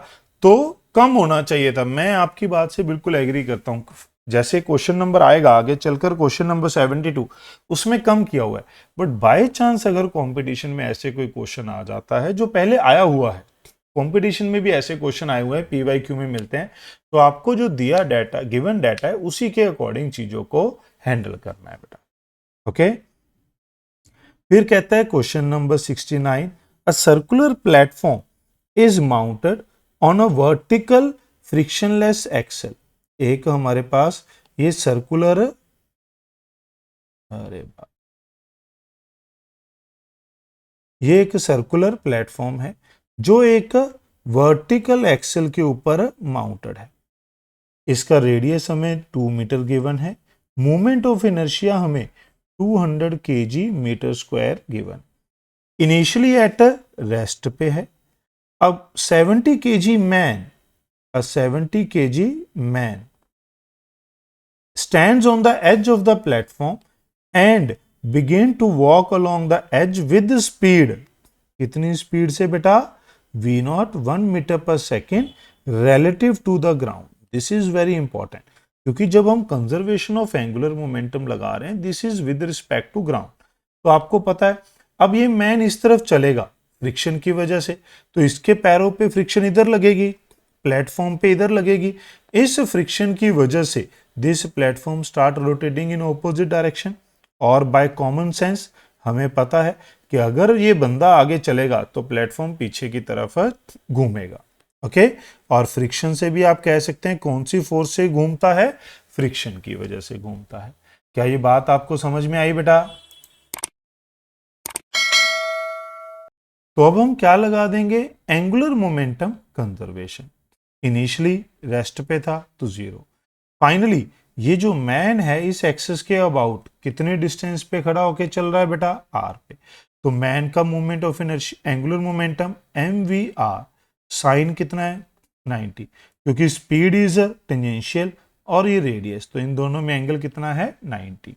तो कम होना चाहिए था। मैं आपकी बात से बिल्कुल एग्री करता हूं। जैसे क्वेश्चन नंबर आएगा आगे चलकर, क्वेश्चन नंबर 72, उसमें कम किया हुआ है, बट बाय चांस अगर कंपटीशन में ऐसे कोई क्वेश्चन आ जाता है जो पहले आया हुआ है, कंपटीशन में भी ऐसे क्वेश्चन आए हुए हैं, पीवाईक्यू में मिलते हैं, तो आपको जो दिया डाटा, गिवन डाटा है, उसी के अकॉर्डिंग चीजों को हैंडल करना है बेटा। ओके, फिर कहता है question number 69, a circular platform is mounted on a vertical frictionless axle. एक हमारे पास ये सर्कुलर, अरे बात, ये एक सर्कुलर प्लेटफॉर्म है जो एक वर्टिकल एक्सेल के ऊपर माउंटेड है। इसका रेडियस हमें 2 मीटर गिवन है, मोमेंट ऑफ इनर्शिया हमें 200 kg metre square given, initially at rest पे है। अब 70 kg man, a 70 kg man stands on the edge of the platform and begin to walk along the edge with speed। कितनी speed से बेटा, v not 1 metre पर second relative to the ground। This is very important, क्योंकि जब हम conservation of angular momentum लगा रहे हैं, this is with respect to ground. तो आपको पता है अब ये मैन इस तरफ चलेगा फ्रिक्शन की वजह से, तो इसके पैरों पे फ्रिक्शन इधर लगेगी, प्लेटफॉर्म पे इधर लगेगी। इस फ्रिक्शन की वजह से this platform start rotating in opposite direction, और बाय कॉमन सेंस हमें पता है कि अगर ये बंदा आगे चलेगा तो प्लेटफॉर्म पीछे की तरफ घूमेगा। ओके, और फ्रिक्शन से भी आप कह सकते हैं कौन सी फोर्स से घूमता है, फ्रिक्शन की वजह से घूमता है। क्या ये बात आपको समझ में आई बेटा? तो अब हम क्या लगा देंगे, angular momentum conservation. Initially rest पे था तो 0, फाइनली ये जो मैन है इस एक्सिस के अबाउट कितने डिस्टेंस पे खड़ा होके चल रहा है बेटा, r पे। तो मैन का moment of inertia, angular momentum mvr, sine कितना है 90, क्योंकि स्पीड इज टेंजेंशियल और ये रेडियस, तो इन दोनों में एंगल कितना है 90।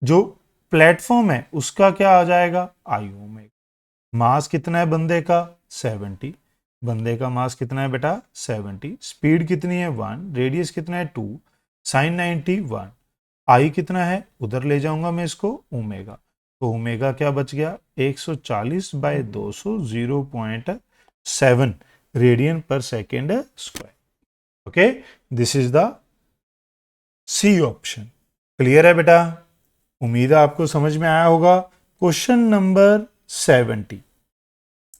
जो प्लेटफॉर्म है उसका क्या आ जाएगा, आई ओमेगा। मास कितना है बंदे का 70, बंदे का मास कितना है बेटा 70, स्पीड कितनी है 1, रेडियस कितना है 2, साइन 90 1, आई कितना है उधर ले जाऊंगा मैं इसको ओमेगा, तो ओमेगा क्या बच गया 140 बाय 200 0.7 रेडियन पर second square. Okay, this is the C option. Clear है बेटा? उम्मीद है आपको समझ में आया होगा। क्वेश्चन नंबर 70,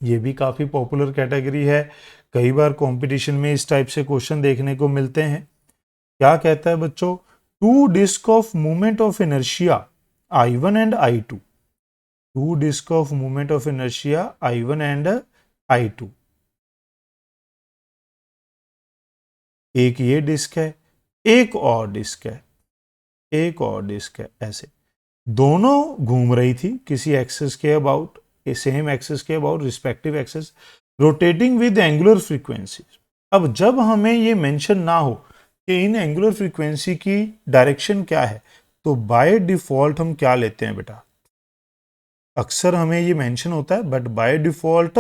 ये भी काफी पॉपुलर कैटेगरी है, कई बार कंपटीशन में इस टाइप से क्वेश्चन देखने को मिलते हैं। क्या कहता है बच्चों, two disc of movement of inertia I1 and I2, two disc of movement of inertia I1 and I2, एक ये डिस्क है, एक और डिस्क है, एक और डिस्क है, ऐसे दोनों घूम रही थी किसी एक्सिस के अबाउट, सेम एक्सिस के about, respective axis, rotating with angular frequency. अब जब हमें ये मेंशन ना हो कि इन एंगुलर फ्रीक्वेंसी की डायरेक्शन क्या है, तो बाय डिफॉल्ट हम क्या लेते हैं बेटा, अक्सर हमें ये मेंशन होता है but by default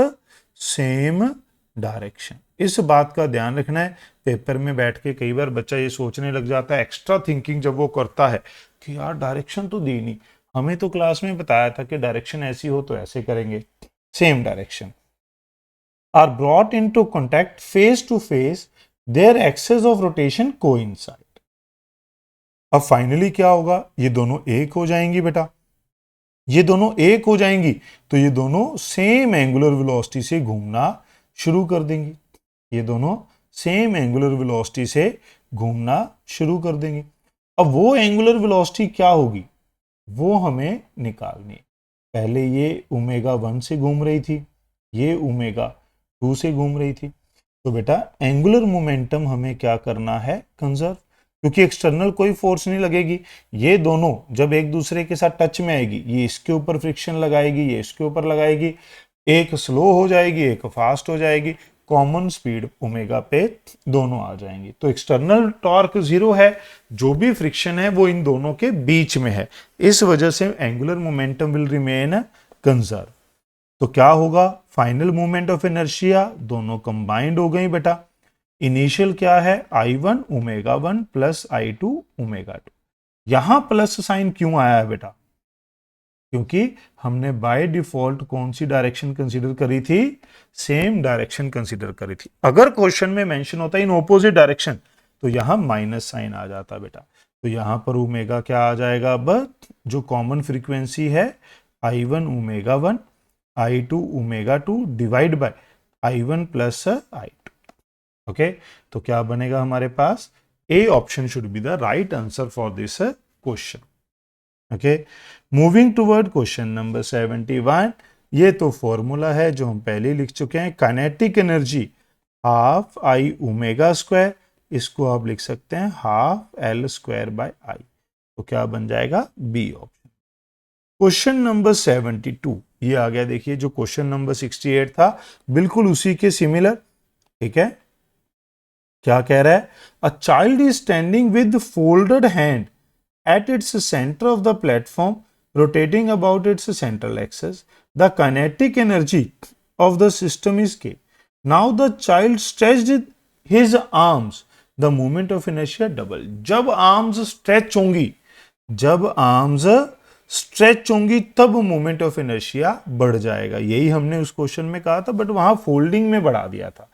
same direction. इस बात का ध्यान रखना है, पेपर में बैठ के कई बार बच्चा ये सोचने लग जाता है, एक्स्ट्रा थिंकिंग जब वो करता है कि यार डायरेक्शन तो दी नहीं, हमें तो क्लास में बताया था कि डायरेक्शन ऐसी हो तो ऐसे करेंगे, same direction. Are brought into contact face to face, their axes of rotation coincide. अब फाइनली क्या होगा, ये दोनों एक हो जाएंगी बेटा, ये दोनों एक हो जाएंगी तो ये दोनों सेम एंगुलर वेलोसिटी से घूमना शुरू कर देंगी, ये दोनों सेम एंगुलर वेलोसिटी से घूमना शुरू कर देंगे। अब वो एंगुलर वेलोसिटी क्या होगी वो हमें निकालनी है। पहले ये ओमेगा 1 से घूम रही थी, ये ओमेगा 2 से घूम रही थी, तो बेटा एंगुलर मोमेंटम हमें क्या करना है, कंजर्व, क्योंकि एक्सटर्नल कोई फोर्स नहीं लगेगी। ये दोनों जब एक दूसरे के साथ टच में आएगी, ये इसके ऊपर फ्रिक्शन लगाएगी, ये इसके ऊपर लगाएगी, एक स्लो हो जाएगी, एक फास्ट हो जाएगी, कॉमन स्पीड ओमेगा पे दोनों आ जाएंगी। तो एक्सटर्नल टॉर्क 0 है, जो भी फ्रिक्शन है वो इन दोनों के बीच में है, इस वजह से angular momentum will remain conserve. तो क्या होगा, फाइनल मोमेंट ऑफ इनर्शिया दोनों कंबाइंड हो गई बेटा। इनिशियल क्या है, I1 omega 1 plus I2 omega 2। यहां प्लस साइन क्यों आया है बेटा, क्योंकि हमने बाय डिफॉल्ट कौन सी डायरेक्शन कंसीडर करी थी, सेम डायरेक्शन कंसीडर करी थी। अगर क्वेश्चन में मेंशन होता इन ऑपोजिट डायरेक्शन तो यहां माइनस साइन आ जाता बेटा। तो यहां पर ओमेगा क्या आ जाएगा, अब जो कॉमन फ्रीक्वेंसी है I1 omega 1 I2 omega 2 divide by I1 plus I2। Okay, तो क्या बनेगा हमारे पास, A option should be the right answer for this question. Okay, moving toward question number 71। ये तो फॉर्मूला है जो हम पहले ही लिख चुके हैं, kinetic energy half I omega square, इसको आप लिख सकते हैं half L square by I. तो क्या बन जाएगा, बी ऑप्शन। क्वेश्चन नंबर 72 ये आ गया। देखिए जो क्वेश्चन नंबर 68 था बिल्कुल उसी के सिमिलर। ठीक है, क्या कह रहा है, a child is standing with folded hand at its center of the platform, rotating about its central axis. The kinetic energy of the system is K. Now the child stretched his arms. The moment of inertia double. जब arms stretch होंगी, जब arms stretch होंगी तब moment of inertia बढ़ जाएगा। यही हमने उस क्वेश्चन में कहा था, बट वहां फोल्डिंग में बढ़ा दिया था।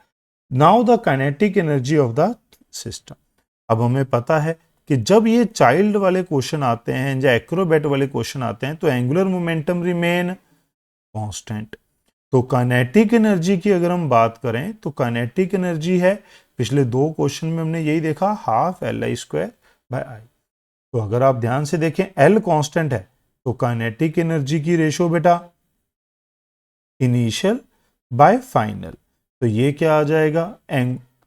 Now the kinetic energy of the system. अब हमें पता है कि जब ये चाइल्ड वाले क्वेश्चन आते हैं या एक्रोबैट वाले क्वेश्चन आते हैं तो एंगुलर मोमेंटम रिमेन कांस्टेंट। तो काइनेटिक एनर्जी की अगर हम बात करें तो काइनेटिक एनर्जी है, पिछले दो क्वेश्चन में हमने यही देखा, half L I square by I. तो अगर आप ध्यान से देखें एल कांस्टेंट है तो काइनेटिक एनर्जी की रेशो बेटा इनिशियल बाय फाइनल। तो ये क्या आ जाएगा,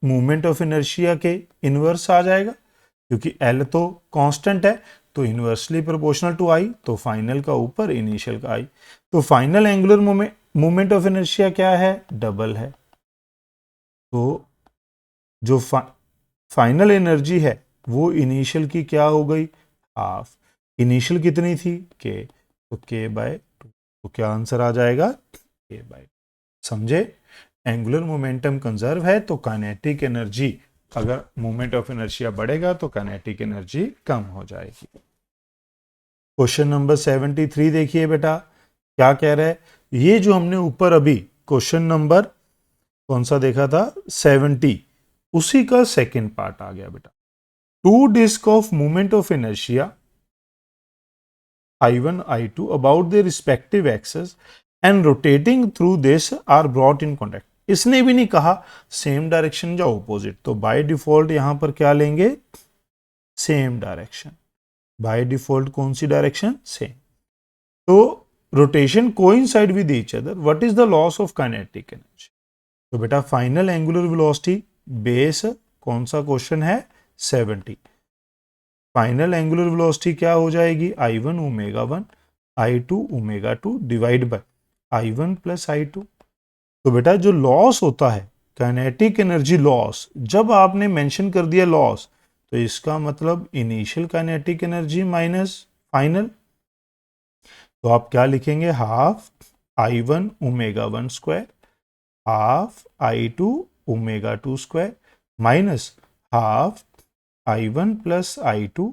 मूवमेंट ऑफ इनर्शिया के इनवर्स आ जाएगा, क्योंकि L तो कांस्टेंट है तो इनवर्सली प्रोपोर्शनल टू I, तो फाइनल का ऊपर इनिशियल का I। तो final angular moment of inertia क्या है, डबल है। तो जो फाइनल एनर्जी है वो इनिशियल की क्या हो गई, हाफ। इनिशियल कितनी थी, K, तो K बाय 2। तो क्या आंसर आ जाएगा, K बाय 2। समझे, एंगुलर मोमेंटम कंजर्व है तो काइनेटिक एनर्जी, अगर मोमेंट ऑफ इनर्शिया बढ़ेगा तो काइनेटिक एनर्जी कम हो जाएगी। क्वेश्चन नंबर 73 देखिए बेटा, क्या कह रहा है, ये जो हमने ऊपर अभी क्वेश्चन नंबर कौन सा देखा था 70, उसी का सेकंड पार्ट आ गया बेटा। Two disc of moment of inertia I1 I2 about the respective axes and rotating through this are brought in contact. इसने भी नहीं कहा सेम डायरेक्शन या ऑपोजिट, तो बाय डिफॉल्ट यहां पर क्या लेंगे, सेम डायरेक्शन। बाय डिफॉल्ट कौन सी डायरेक्शन, सेम। तो rotation coincide with each other, what is the loss of kinetic energy. तो बेटा फाइनल एंगुलर वेलोसिटी बेस कौन सा क्वेश्चन है 70, फाइनल एंगुलर वेलोसिटी क्या हो जाएगी, I1 omega 1 I2 omega 2 divide by I1 plus I2। तो बेटा जो लॉस होता है काइनेटिक एनर्जी लॉस, जब आपने मेंशन कर दिया लॉस तो इसका मतलब initial kinetic energy minus final. तो आप क्या लिखेंगे, half I1 omega 1 square half I2 omega 2 square minus half I1 plus I2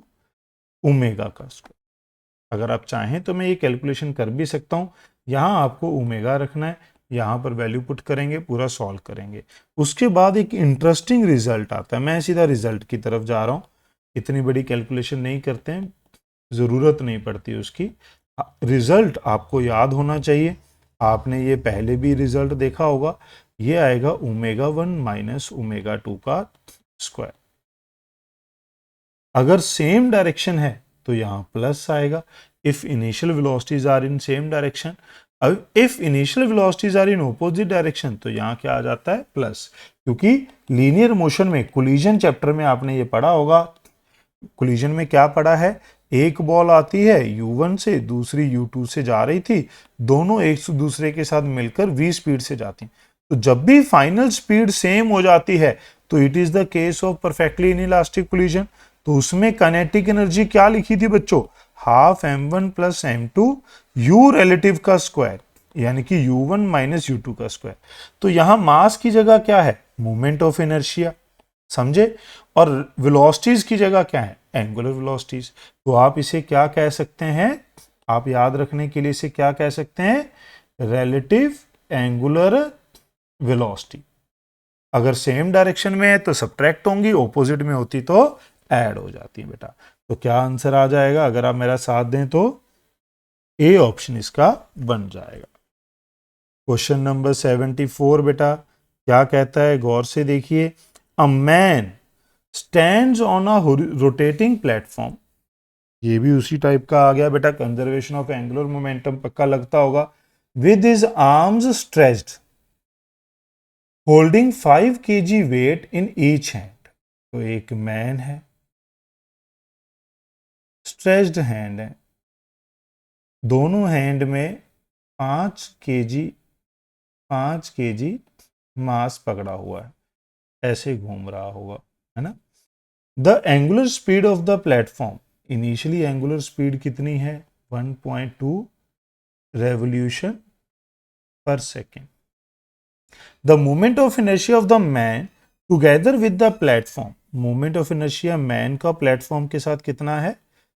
omega का स्क्वायर। अगर आप चाहें तो मैं ये कैलकुलेशन कर भी सकता हूं, यहां आपको ओमेगा रखना है, यहां पर वैल्यू पुट करेंगे, पूरा सॉल्व करेंगे। उसके बाद एक इंटरेस्टिंग रिजल्ट आता है, मैं सीधा रिजल्ट की तरफ जा रहा हूं, इतनी बड़ी कैलकुलेशन नहीं करते हैं, जरूरत नहीं पड़ती उसकी। रिजल्ट आपको याद होना चाहिए, आपने ये पहले भी रिजल्ट देखा होगा, ये आएगा ओमेगा 1 माइनस ओमेगा 2 का स्क्वायर। अगर सेम डायरेक्शन है तो यहां प्लस आएगा, if initial velocities are in same direction. अब if initial velocities are in opposite direction तो यहां क्या आ जाता है, प्लस। क्योंकि लीनियर मोशन में कोलिजन चैप्टर में आपने ये पढ़ा होगा, कोलिजन में क्या पढ़ा है, एक बॉल आती है u1 से, दूसरी u2 से जा रही थी, दोनों एक दूसरे के साथ मिलकर v स्पीड से जाती हैं। तो जब भी फाइनल स्पीड सेम हो जाती है तो it is the case of perfectly inelastic collision. तो उसमें काइनेटिक एनर्जी क्या लिखी थी बच्चों, half m1 plus m2 u relative का स्क्वायर, यानी कि u1 माइनस u2 का स्क्वायर। तो यहां मास की जगह क्या है, मोमेंट ऑफ इनर्शिया, समझे, और वेलोसिटीज की जगह क्या है, एंगुलर वेलोसिटीज। तो आप इसे क्या कह सकते हैं, आप याद रखने के लिए इसे क्या कह सकते हैं, रिलेटिव एंगुलर वेलोसिटी। अगर सेम डायरेक्शन में है तो सब्ट्रैक्ट होंगी, ऑपोजिट में होती तो ऐड हो जाती है बेटा। तो क्या आंसर आ जाएगा, अगर आप मेरा साथ दें तो ए ऑप्शन इसका बन जाएगा। क्वेश्चन नंबर 74 बेटा क्या कहता है, गौर से देखिए। A man stands on a rotating platform, ये भी उसी टाइप का आ गया बेटा, कंजर्वेशन ऑफ एंगुलर मोमेंटम पक्का लगता होगा। With his arms stretched holding 5 kg weight in each hand. तो एक मैन है, स्ट्रेच्ड हैंड है, दोनों हैंड में 5 kg मास पकड़ा हुआ है, ऐसे घूम रहा होगा, है ना। The angular speed of the platform, initially angular speed कितनी है, 1.2 रेवोल्यूशन पर second. The moment of inertia of the man together with the platform, moment of inertia man का प्लेटफॉर्म के साथ कितना है,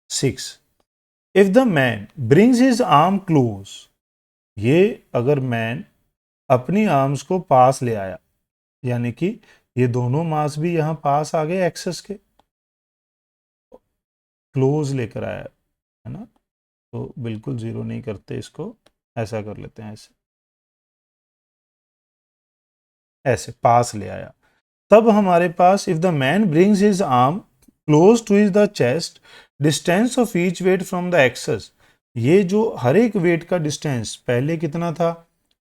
6। If the man brings his arm close, ये अगर मैन अपनी आर्म्स को पास ले आया, यानी कि ये दोनों मास भी यहां पास आ गए एक्सेस के, क्लोज लेकर आया, है ना। तो बिल्कुल जीरो नहीं करते इसको, ऐसा कर लेते हैं, ऐसे ऐसे पास ले आया। तब हमारे पास if the man brings his arm close to his the chest, distance of each weight from the axis, ये जो हर एक वेट का डिस्टेंस पहले कितना था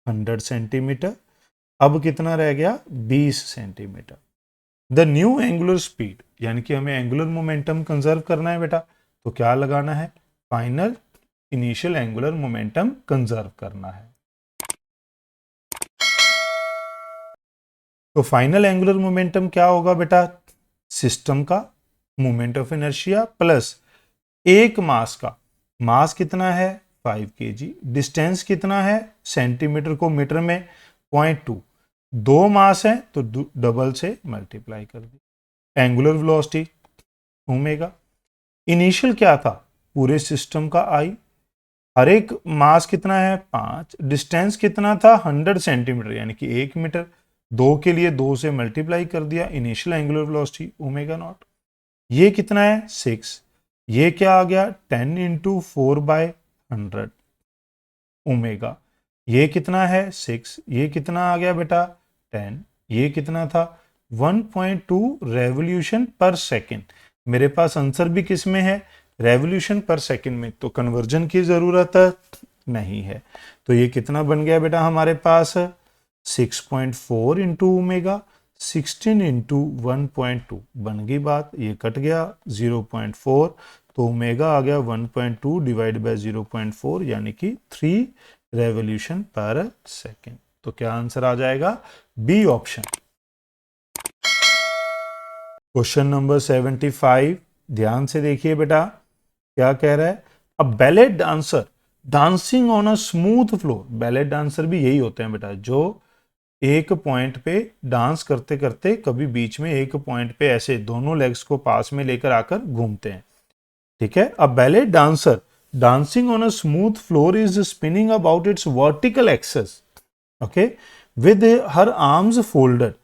100 सेंटीमीटर, अब कितना रह गया 20 centimetre. The new angular speed, यानी कि हमें एंगुलर मोमेंटम कंजर्व करना है बेटा, तो क्या लगाना है, final initial angular momentum conserve करना है। तो फाइनल एंगुलर मोमेंटम क्या होगा बेटा, सिस्टम का मोमेंट ऑफ इनर्शिया प्लस एक मास का, मास कितना है 5 kg, डिस्टेंस कितना है सेंटीमीटर को मीटर में 0.2, दो मास है तो डबल से मल्टीप्लाई कर दी। एंगुलर वेलोसिटी ओमेगा, इनिशियल क्या था पूरे सिस्टम का आई, हर एक मास कितना है 5, डिस्टेंस कितना था 100 सेंटीमीटर यानी कि 1 मीटर, 2 के लिए 2 से मल्टीप्लाई कर दिया, initial angular velocity omega naught. ये कितना है 6, ये क्या आ गया 10 इंटू 4/100 ओमेगा, ये कितना है 6, ये कितना आ गया बेटा 10, ये कितना था 1.2 रेवोल्यूशन पर सेकेंड। मेरे पास आंसर भी किस में है, रेवोल्यूशन पर सेकेंड में, तो कन्वर्जन की जरूरत नहीं है। तो ये कितना बन गया बेटा हमारे पास 6.4 इंटू ओमेगा, 16 इंटू 1.2 बन गई बात, ये कट गया 0.4, तो ओमेगा आ गया 1.2 डिवाइड बाय 0.4 यानी कि 3 रेवोल्यूशन पर सेकेंड। तो क्या आंसर आ जाएगा, बी ऑप्शन। क्वेश्चन नंबर 75 ध्यान से देखिए बेटा क्या कह रहा है, a ballet dancer dancing on a smooth floor, ballet dancer भी यही होते हैं बेटा जो एक पॉइंट पे डांस करते करते कभी बीच में एक पॉइंट पे ऐसे दोनों लेग्स को पास में लेकर आकर घूमते हैं, ठीक है। A ballet dancer dancing on a smooth floor is spinning about its vertical axis, okay, with her arms folded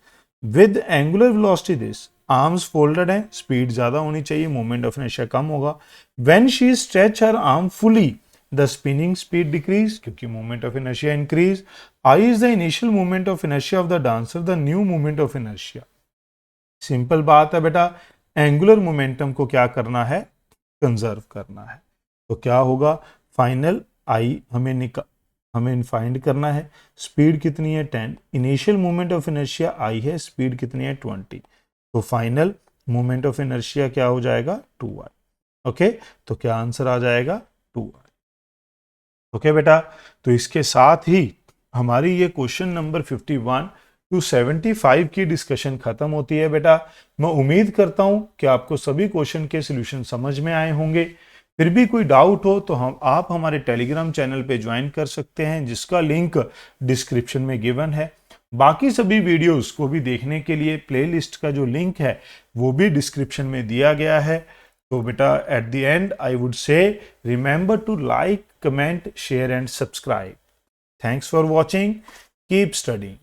with angular velocity this, arms folded है, स्पीड ज्यादा होनी चाहिए, मोमेंट ऑफ इनर्शिया कम होगा। When she stretch her arm fully the spinning speed decrease, क्योंकि moment of inertia increase. I is the initial moment of inertia of the dancer, the new moment of inertia. Simple बात है बेटा, angular momentum को क्या करना है, conserve करना है। तो क्या होगा, फाइनल आई हमें फाइंड करना है, स्पीड कितनी है 10, initial moment of inertia I है, स्पीड कितनी है 20, तो फाइनल मोमेंट ऑफ इनर्शिया क्या हो जाएगा 2i, ओके। तो क्या आंसर आ जाएगा 2i, ओके बेटा। तो इसके साथ ही हमारी ये क्वेश्चन नंबर 51 टू 75 की डिस्कशन खत्म होती है बेटा। मैं उम्मीद करता हूं कि आपको सभी क्वेश्चन के सॉल्यूशन समझ में आए होंगे। फिर भी कोई डाउट हो तो आप हमारे टेलीग्राम चैनल पे ज्वाइन कर सकते हैं, जिसका लिंक डिस्क्रिप्शन में गिवन है। बाकी सभी वीडियोस को भी देखने के लिए प्लेलिस्ट का जो लिंक है वो भी डिस्क्रिप्शन में दिया गया है। तो बेटा at the end I would say remember to like, comment, share and subscribe. Thanks for watching. Keep studying.